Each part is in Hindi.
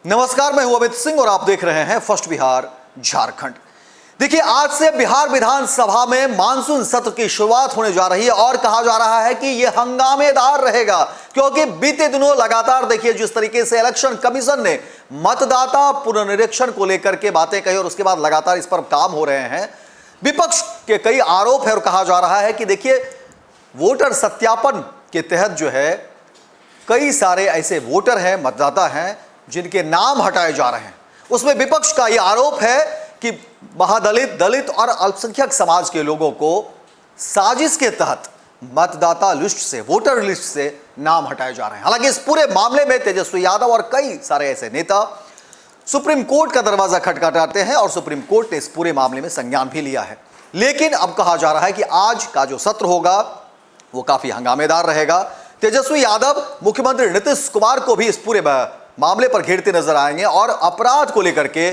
नमस्कार, मैं हूं अमित सिंह और आप देख रहे हैं फर्स्ट बिहार झारखंड। देखिए, आज से बिहार विधानसभा में मानसून सत्र की शुरुआत होने जा रही है और कहा जा रहा है कि यह हंगामेदार रहेगा, क्योंकि बीते दिनों लगातार देखिए जिस तरीके से इलेक्शन कमीशन ने मतदाता पुनर्निरीक्षण को लेकर के बातें कही और उसके बाद लगातार इस पर काम हो रहे हैं। विपक्ष के कई आरोप है और कहा जा रहा है कि देखिए वोटर सत्यापन के तहत जो है कई सारे ऐसे वोटर हैं, मतदाता हैं जिनके नाम हटाए जा रहे हैं। उसमें विपक्ष का यह आरोप है कि महादलित, दलित और अल्पसंख्यक समाज के लोगों को साजिश के तहत मतदाता लिस्ट से, वोटर लिस्ट से नाम हटाए जा रहे हैं। हालांकि इस पूरे मामले में तेजस्वी यादव और कई सारे ऐसे नेता सुप्रीम कोर्ट का दरवाजा खटखटाते हैं और सुप्रीम कोर्ट ने इस पूरे मामले में संज्ञान भी लिया है। लेकिन अब कहा जा रहा है कि आज का जो सत्र होगा वो काफी हंगामेदार रहेगा। तेजस्वी यादव मुख्यमंत्री नीतीश कुमार को भी इस पूरे मामले पर घेरते नजर आएंगे और अपराध को लेकर के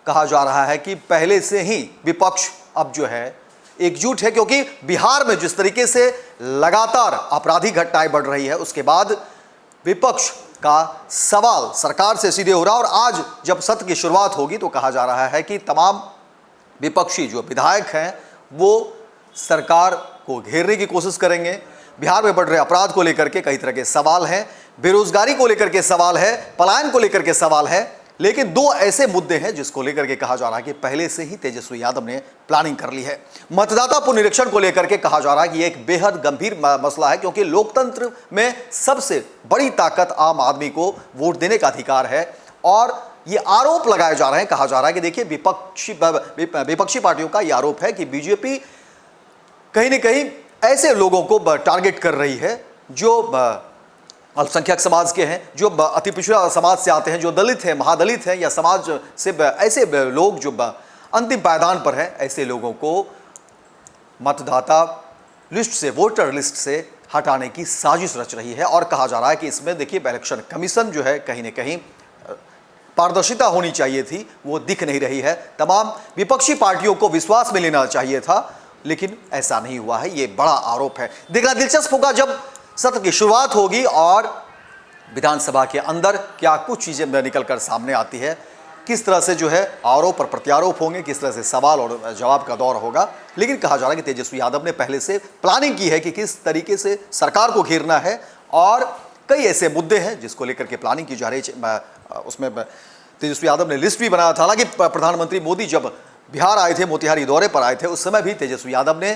कहा जा रहा है कि पहले से ही विपक्ष अब जो है एकजुट है, क्योंकि बिहार में जिस तरीके से लगातार आपराधिक घटनाएं बढ़ रही है उसके बाद विपक्ष का सवाल सरकार से सीधे हो रहा है। और आज जब सत्र की शुरुआत होगी तो कहा जा रहा है कि तमाम विपक्षी जो विधायक हैं वो सरकार को घेरने की कोशिश करेंगे। बिहार में बढ़ रहे अपराध को लेकर के कई तरह के सवाल हैं, बेरोजगारी को लेकर के सवाल है, पलायन को लेकर के सवाल है। लेकिन दो ऐसे मुद्दे हैं जिसको लेकर के कहा जा रहा है कि पहले से ही तेजस्वी यादव ने प्लानिंग कर ली है। मतदाता पुनरीक्षण को लेकर के कहा जा रहा है कि यह एक बेहद गंभीर मसला है, क्योंकि लोकतंत्र में सबसे बड़ी ताकत आम आदमी को वोट देने का अधिकार है। और ये आरोप लगाए जा रहे हैं, कहा जा रहा है कि देखिए विपक्षी पार्टियों का यह आरोप है कि बीजेपी कहीं ना कहीं ऐसे लोगों को टारगेट कर रही है जो अल्पसंख्यक समाज के हैं, जो अति पिछड़ा समाज से आते हैं, जो दलित हैं, महादलित हैं, या समाज से ऐसे लोग जो अंतिम पायदान पर हैं, ऐसे लोगों को मतदाता लिस्ट से, वोटर लिस्ट से हटाने की साजिश रच रही है। और कहा जा रहा है कि इसमें देखिए इलेक्शन कमीशन जो है कहीं ना कहीं पारदर्शिता होनी चाहिए थी, वो दिख नहीं रही है। तमाम विपक्षी पार्टियों को विश्वास में लेना चाहिए था, लेकिन ऐसा नहीं हुआ है। ये बड़ा आरोप है। देखना दिलचस्प होगा जब सत्र की शुरुआत होगी और विधानसभा के अंदर क्या कुछ चीजें निकलकर सामने आती है, किस तरह से जो है आरोप और प्रत्यारोप होंगे, किस तरह से सवाल और जवाब का दौर होगा। लेकिन कहा जा रहा है कि तेजस्वी यादव ने पहले से प्लानिंग की है कि किस तरीके से सरकार को घेरना है और कई ऐसे मुद्दे हैं जिसको लेकर के प्लानिंग की जा रही है। उसमें तेजस्वी यादव ने लिस्ट भी बनाया था। हालांकि प्रधानमंत्री मोदी जब बिहार आए थे, मोतिहारी दौरे पर आए थे, उस समय भी तेजस्वी यादव ने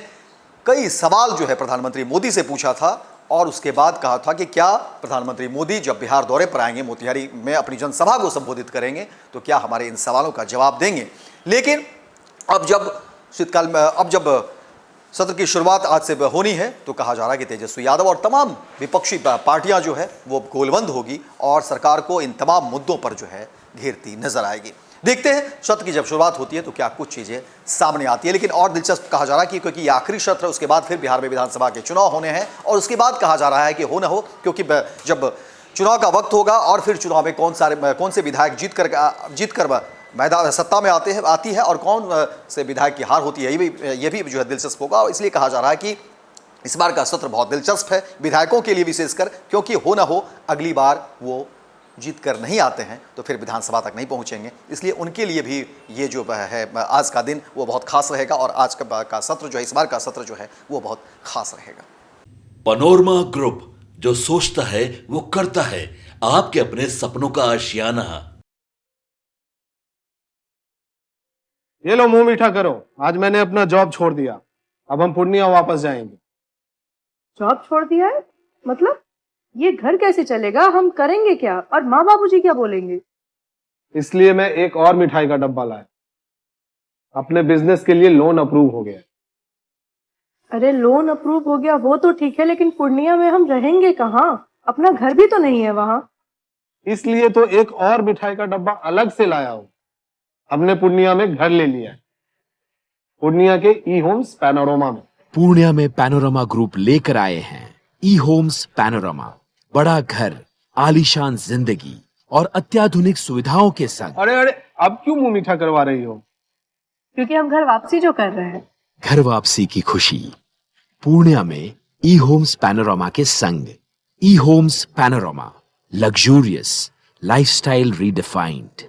कई सवाल जो है प्रधानमंत्री मोदी से पूछा था और उसके बाद कहा था कि क्या प्रधानमंत्री मोदी जब बिहार दौरे पर आएंगे, मोतिहारी में अपनी जनसभा को संबोधित करेंगे, तो क्या हमारे इन सवालों का जवाब देंगे। लेकिन अब जब शीतकाल में, अब जब सत्र की शुरुआत आज से होनी है तो कहा जा रहा है कि तेजस्वी यादव और तमाम विपक्षी पार्टियां जो है वो गोलबंद होगी और सरकार को इन तमाम मुद्दों पर जो है घेरती नजर आएगी। देखते हैं सत्र की जब शुरुआत होती है तो क्या कुछ चीजें सामने आती है। लेकिन और दिलचस्प कहा जा रहा है कि क्योंकि ये आखिरी सत्र है, उसके बाद फिर बिहार में विधानसभा के चुनाव होने हैं और उसके बाद कहा जा रहा है कि हो ना हो, क्योंकि जब चुनाव का वक्त होगा और फिर चुनाव में कौन से विधायक जीत कर मैदान सत्ता में आती है और कौन से विधायक की हार होती है, ये भी जो है दिलचस्प होगा। और इसलिए कहा जा रहा है कि इस बार का सत्र बहुत दिलचस्प है विधायकों के लिए विशेषकर, क्योंकि हो ना हो अगली बार वो जीत कर नहीं आते हैं तो फिर विधानसभा तक नहीं पहुंचेंगे। इसलिए उनके लिए भी ये जो है आज का दिन वो बहुत खास रहेगा और आज का सत्र जो है, इस बार का सत्र जो है वो बहुत खास रहेगा। पनोरमा ग्रुप, जो सोचता है वो करता है, आपके अपने सपनों का आशियाना। ये लो मुंह मीठा करो, आज मैंने अपना जॉब छोड़ दिया, अब हम पूर्णिया वापस जाएंगे। जॉब छोड़ दिया है? मतलब ये घर कैसे चलेगा? हम करेंगे क्या और माँ बाबूजी क्या बोलेंगे? इसलिए मैं एक और मिठाई का डब्बा लाया। अपने बिजनेस के लिए लोन अप्रूव हो गया। अरे लोन अप्रूव हो गया वो तो ठीक है, लेकिन पूर्णिया में हम रहेंगे कहाँ? अपना घर भी तो नहीं है वहाँ। इसलिए तो एक और मिठाई का डब्बा अलग से लाया हूँ। हमने पूर्णिया में घर ले लिया है, पूर्णिया के ई होम्स पैनोरमा में। पूर्णिया में पैनोरमा ग्रुप लेकर आए हैं ई होम्स पैनोरमा। बड़ा घर, आलीशान जिंदगी और अत्याधुनिक सुविधाओं के संग। अरे अब क्यों मुंह मीठा करवा रही हो? क्योंकि हम घर वापसी जो कर रहे हैं। घर वापसी की खुशी पूर्णिया में ई होम्स पैनोरमा के संग। ई homes panorama, luxurious lifestyle redefined.